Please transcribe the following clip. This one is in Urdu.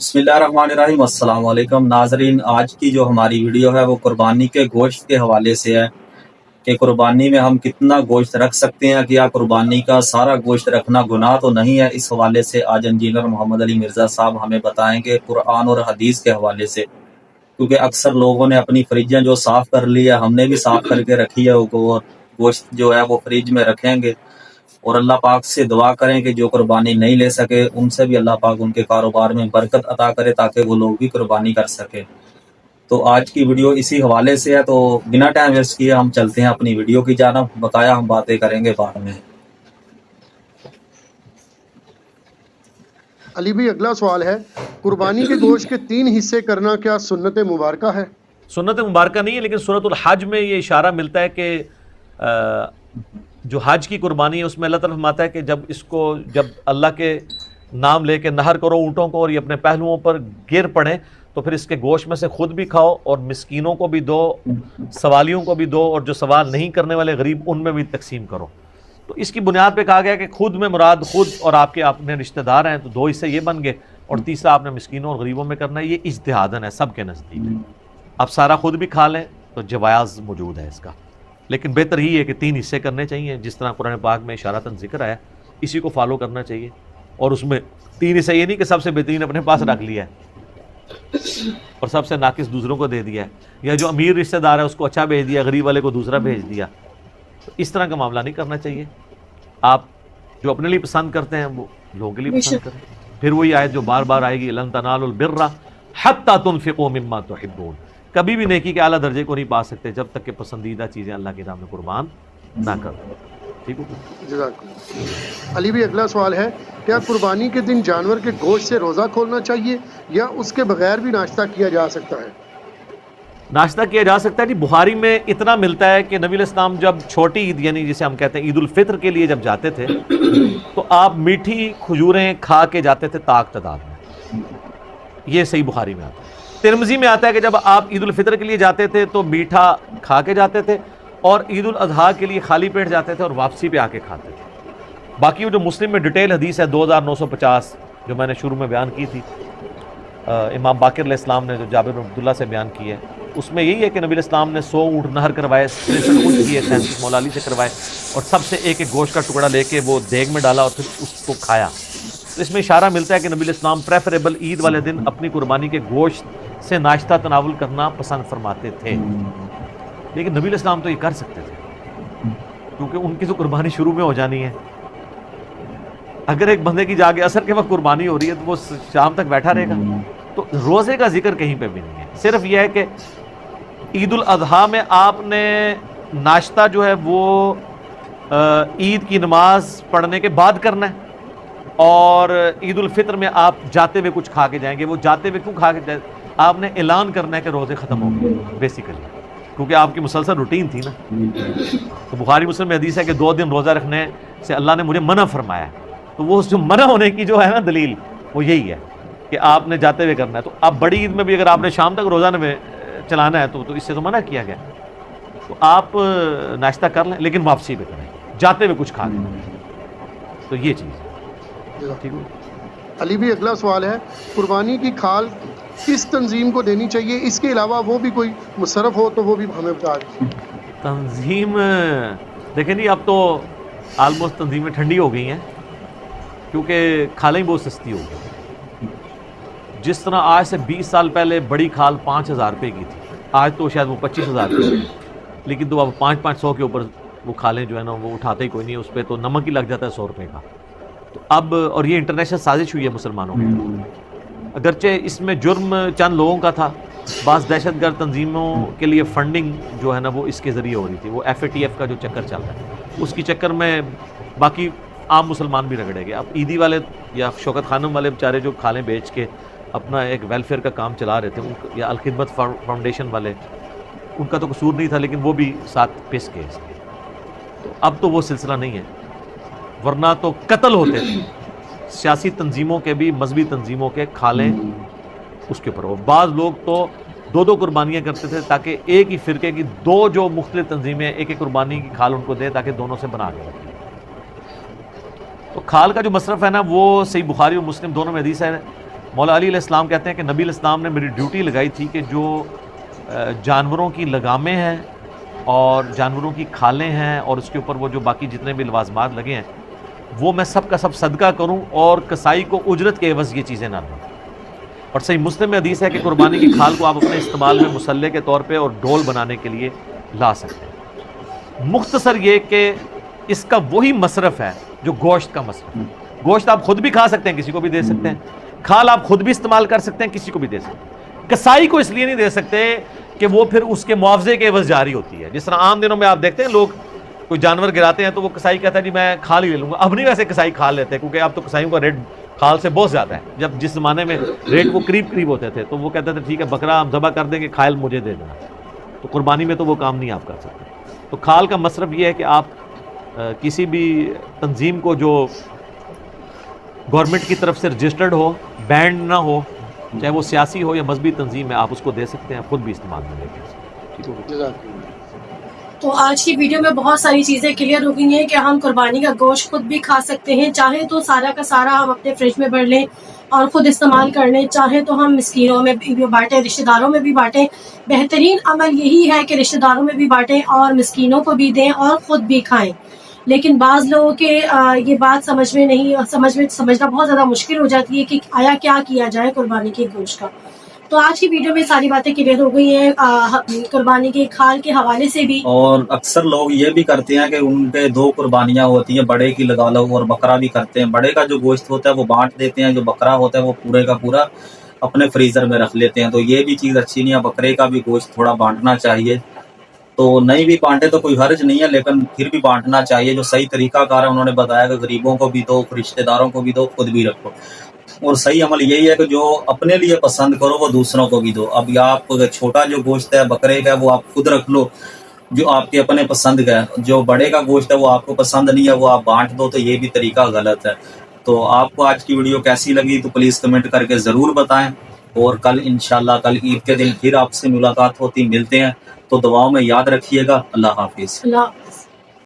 بسم اللہ الرحمن الرحیم۔ السلام علیکم ناظرین، آج کی جو ہماری ویڈیو ہے وہ قربانی کے گوشت کے حوالے سے ہے کہ قربانی میں ہم کتنا گوشت رکھ سکتے ہیں، کیا قربانی کا سارا گوشت رکھنا گناہ تو نہیں ہے۔ اس حوالے سے آج انجینئر محمد علی مرزا صاحب ہمیں بتائیں گے قرآن اور حدیث کے حوالے سے، کیونکہ اکثر لوگوں نے اپنی فریجیں جو صاف کر لی ہے، ہم نے بھی صاف کر کے رکھی ہے، وہ گوشت جو ہے وہ فریج میں رکھیں گے، اور اللہ پاک سے دعا کریں کہ جو قربانی نہیں لے سکے ان سے بھی اللہ پاک ان کے کاروبار میں برکت عطا کرے تاکہ وہ لوگ بھی قربانی کر سکے۔ تو آج کی ویڈیو اسی حوالے سے ہے، تو بنا ٹائم ویسٹ کیے ہم چلتے ہیں اپنی ویڈیو کی جانب، بقایا ہم باتیں کریں گے بعد میں۔ علی بھائی اگلا سوال ہے، قربانی کے گوشت کے 3 حصے کرنا کیا سنت مبارکہ ہے؟ سنت مبارکہ نہیں ہے، لیکن سورۃ الحج میں یہ اشارہ ملتا ہے کہ جو حج کی قربانی ہے اس میں اللہ تعالیٰ فرماتا ہے کہ جب اللہ کے نام لے کے نہر کرو اونٹوں کو اور یہ اپنے پہلوؤں پر گر پڑیں تو پھر اس کے گوشت میں سے خود بھی کھاؤ اور مسکینوں کو بھی دو، سوالیوں کو بھی دو، اور جو سوال نہیں کرنے والے غریب ان میں بھی تقسیم کرو۔ تو اس کی بنیاد پہ کہا گیا کہ خود میں مراد خود اور آپ کے اپنے رشتہ دار ہیں، تو 2 حصے یہ بن گئے، اور تیسرا آپ نے مسکینوں اور غریبوں میں کرنا ہے۔ یہ اجتہاداً ہے، سب کے نزدیک ہے۔ اب سارا خود بھی کھا لیں تو جواز موجود ہے اس کا، لیکن بہتر ہی ہے کہ 3 حصے کرنے چاہیے، جس طرح قرآن پاک میں اشارتاً ذکر آیا، اسی کو فالو کرنا چاہیے۔ اور اس میں 3 حصے یہ نہیں کہ سب سے بہترین اپنے پاس رکھ لیا ہے اور سب سے ناقص دوسروں کو دے دیا ہے، یا جو امیر رشتہ دار ہے اس کو اچھا بھیج دیا، غریب والے کو دوسرا بھیج دیا۔ تو اس طرح کا معاملہ نہیں کرنا چاہیے۔ آپ جو اپنے لیے پسند کرتے ہیں وہ لوگوں کے لیے پسند کریں۔ پھر وہی آیت جو بار بار آئے گی، لن تنالوا البر حتی تنفقوا مما تحبون، کبھی بھی نیکی کے اعلیٰ درجے کو نہیں پا سکتے جب تک کہ پسندیدہ چیزیں اللہ کے نام میں قربان نہ کرو۔ ٹھیک ہے؟ جزاک اللہ۔ علی بھائی اگلا سوال ہے، کیا قربانی کے دن جانور کے گوشت سے روزہ کھولنا چاہیے یا اس کے بغیر بھی ناشتہ کیا جا سکتا ہے؟ ناشتہ کیا جا سکتا ہے۔ بخاری میں اتنا ملتا ہے کہ نبی علیہ السلام جب چھوٹی عید یعنی جسے ہم کہتے ہیں عید الفطر کے لیے جب جاتے تھے تو آپ میٹھی کھجوریں کھا کے جاتے تھے طاق تعداد میں۔ یہ صحیح بخاری میں آتا ہے۔ ترمذی میں آتا ہے کہ جب آپ عید الفطر کے لیے جاتے تھے تو میٹھا کھا کے جاتے تھے، اور عید الاضحیٰ کے لیے خالی پیٹ جاتے تھے اور واپسی پہ آ کے کھاتے تھے۔ باقی وہ جو مسلم میں ڈیٹیل حدیث ہے 2950 جو میں نے شروع میں بیان کی تھی، امام باقر علیہ السلام نے جو جابر بن عبداللہ سے بیان کی ہے، اس میں یہی ہے کہ نبی علیہ السلام نے 100 اونٹ نہر کروائے، 63 خود کیے، 37 مولا علی سے کروائے، اور سب سے ایک ایک گوشت کا ٹکڑا لے کے وہ دیگ میں ڈالا اور پھر اس کو کھایا۔ تو اس میں اشارہ ملتا ہے کہ نبی علیہ السلام پریفریبل عید والے دن اپنی قربانی کے گوشت سے ناشتہ تناول کرنا پسند فرماتے تھے، لیکن نبی علیہ السلام تو یہ کر سکتے تھے کیونکہ ان کی تو قربانی شروع میں ہو جانی ہے۔ اگر ایک بندے کی جا کے عصر کے وقت قربانی ہو رہی ہے تو وہ شام تک بیٹھا رہے گا، تو روزے کا ذکر کہیں پہ بھی نہیں ہے۔ صرف یہ ہے کہ عید الاضحیٰ میں آپ نے ناشتہ جو ہے وہ عید کی نماز پڑھنے کے بعد کرنا ہے، اور عید الفطر میں آپ جاتے ہوئے کچھ کھا کے جائیں گے۔ وہ جاتے ہوئے کیوں کھا کے جائیں؟ آپ نے اعلان کرنا ہے کہ روزے ختم ہو گئے بیسیکلی، کیونکہ آپ کی مسلسل روٹین تھی نا۔ تو بخاری مسلم میں حدیث ہے کہ 2 دن روزہ رکھنے سے اللہ نے مجھے منع فرمایا ہے۔ تو وہ جو منع ہونے کی جو ہے نا دلیل وہ یہی ہے کہ آپ نے جاتے ہوئے کرنا ہے۔ تو اب بڑی عید میں بھی اگر آپ نے شام تک روزہ چلانا ہے تو اس سے تو منع کیا گیا۔ تو آپ ناشتہ کر لیں لیکن واپسی پہ کریں، جاتے ہوئے کچھ کھا لیں۔ تو یہ چیز ہے، ٹھیک ہے۔ علی بھائی اگلا سوال ہے، قربانی کی کھال کس تنظیم کو دینی چاہیے؟ اس کے علاوہ وہ بھی کوئی مصرف ہو تو وہ بھی ہمیں بتا دیں۔ تنظیم دیکھیں جی، اب تو آلموسٹ تنظیمیں ٹھنڈی ہو گئی ہیں کیونکہ کھالیں بہت سستی ہو گئی۔ جس طرح آج سے 20 سال پہلے بڑی کھال 5000 روپے کی تھی، آج تو شاید وہ 25,000 روپے کی، لیکن تو اب 500 کے اوپر وہ کھالیں جو ہے نا وہ اٹھاتے ہی کوئی نہیں، اس پہ تو نمک ہی لگ جاتا ہے 100 روپے کا۔ تو اب اور یہ انٹرنیشنل سازش ہوئی ہے مسلمانوں کی، اگرچہ اس میں جرم چند لوگوں کا تھا، بعض دہشت گرد تنظیموں کے لیے فنڈنگ جو ہے نا وہ اس کے ذریعے ہو رہی تھی، وہ FATF کا جو چکر چل رہا ہے اس کی چکر میں باقی عام مسلمان بھی رگڑے گئے۔ اب عیدی والے یا شوکت خانم والے بیچارے جو کھالیں بیچ کے اپنا ایک ویلفیئر کا کام چلا رہے تھے، یا الخدمت فاؤنڈیشن والے، ان کا تو قصور نہیں تھا لیکن وہ بھی ساتھ پس گئے۔ تو اب تو وہ سلسلہ نہیں ہے، ورنہ تو قتل ہوتے تھے سیاسی تنظیموں کے بھی، مذہبی تنظیموں کے کھالیں اس کے اوپر ہو۔ بعض لوگ تو 2 قربانیاں کرتے تھے تاکہ ایک ہی فرقے کی 2 جو مختلف تنظیمیں ایک ایک قربانی کی کھال ان کو دیں تاکہ دونوں سے بنا کے رکھیں۔ تو کھال کا جو مصرف ہے نا وہ صحیح بخاری اور مسلم دونوں میں حدیث ہے، مولا علی علیہ السلام کہتے ہیں کہ نبی علیہ السلام نے میری ڈیوٹی لگائی تھی کہ جو جانوروں کی لگامیں ہیں اور جانوروں کی کھالیں ہیں اور اس کے اوپر وہ جو باقی جتنے بھی لوازمات لگے ہیں وہ میں سب کا سب صدقہ کروں اور کسائی کو اجرت کے عوض یہ چیزیں نہ دوں. اور صحیح مسلم میں حدیث ہے کہ قربانی کی کھال کو آپ اپنے استعمال میں مسلح کے طور پہ اور ڈھول بنانے کے لیے لا سکتے ہیں. مختصر یہ کہ اس کا وہی مصرف ہے جو گوشت کا مصرف ہے. گوشت آپ خود بھی کھا سکتے ہیں، کسی کو بھی دے سکتے ہیں. کھال آپ خود بھی استعمال کر سکتے ہیں، کسی کو بھی دے سکتے ہیں. کسائی کو اس لیے نہیں دے سکتے کہ وہ پھر اس کے معاوضے کے عوض جاری ہوتی ہے. جس طرح عام دنوں میں آپ دیکھتے ہیں لوگ کوئی جانور گراتے ہیں تو وہ کسائی کہتا ہے جی میں کھال ہی لے لوں گا. اب نہیں ویسے کسائی کھال لیتے ہیں کیونکہ اب تو کسائیوں کا ریٹ کھال سے بہت زیادہ ہے. جس زمانے میں ریٹ وہ قریب ہوتے تھے تو وہ کہتے تھے ٹھیک ہے بکرا ہم ذبح کر دیں گے، کھال مجھے دے دینا. تو قربانی میں تو وہ کام نہیں آپ کر سکتے. تو کھال کا مصرف یہ ہے کہ آپ کسی بھی تنظیم کو جو گورنمنٹ کی طرف سے رجسٹرڈ ہو، بینڈ نہ ہو، چاہے وہ سیاسی ہو یا مذہبی تنظیم ہے، آپ اس کو دے سکتے ہیں، خود بھی استعمال میں لے کے. تو آج کی ویڈیو میں بہت ساری چیزیں کلیئر ہو گئی ہیں کہ ہم قربانی کا گوشت خود بھی کھا سکتے ہیں، چاہے تو سارا کا سارا ہم اپنے فریج میں بھر لیں اور خود استعمال کر لیں، چاہے تو ہم مسکینوں میں بھی بانٹیں، رشتہ داروں میں بھی بانٹیں. بہترین عمل یہی ہے کہ رشتہ داروں میں بھی بانٹیں اور مسکینوں کو بھی دیں اور خود بھی کھائیں. لیکن بعض لوگوں کے یہ بات سمجھنا بہت زیادہ مشکل ہو جاتی ہے کہ آیا کیا کیا جائے قربانی کے گوشت کا. تو آج کی ویڈیو میں ساری باتیں کلیئر ہو گئی ہیں قربانی کے کھال کے حوالے سے بھی. اور اکثر لوگ یہ بھی کرتے ہیں کہ ان کے دو قربانیاں ہوتی ہیں، بڑے کی لگا لو اور بکرا بھی کرتے ہیں. بڑے کا جو گوشت ہوتا ہے وہ بانٹ دیتے ہیں، جو بکرا ہوتا ہے وہ پورے کا پورا اپنے فریزر میں رکھ لیتے ہیں. تو یہ بھی چیز اچھی نہیں ہے. بکرے کا بھی گوشت تھوڑا بانٹنا چاہیے. تو نہیں بھی بانٹے تو کوئی حرج نہیں ہے، لیکن پھر بھی بانٹنا چاہیے. جو صحیح طریقہ کار ہے انہوں نے بتایا کہ غریبوں کو بھی دو، رشتہ داروں کو بھی دو، خود بھی رکھو. اور صحیح عمل یہی ہے کہ جو اپنے لیے پسند کرو وہ دوسروں کو بھی دو. اب آپ چھوٹا جو گوشت ہے بکرے کا وہ آپ خود رکھ لو جو آپ کے اپنے پسند کا ہے. جو بڑے کا گوشت ہے وہ آپ کو پسند نہیں ہے وہ آپ بانٹ دو، تو یہ بھی طریقہ غلط ہے. تو آپ کو آج کی ویڈیو کیسی لگی تو پلیز کمنٹ کر کے ضرور بتائیں. اور کل انشاءاللہ کل عید کے دن پھر آپ سے ملاقات ہوتی، ملتے ہیں. تو دعاؤں میں یاد رکھیے گا. اللہ حافظ. اللہ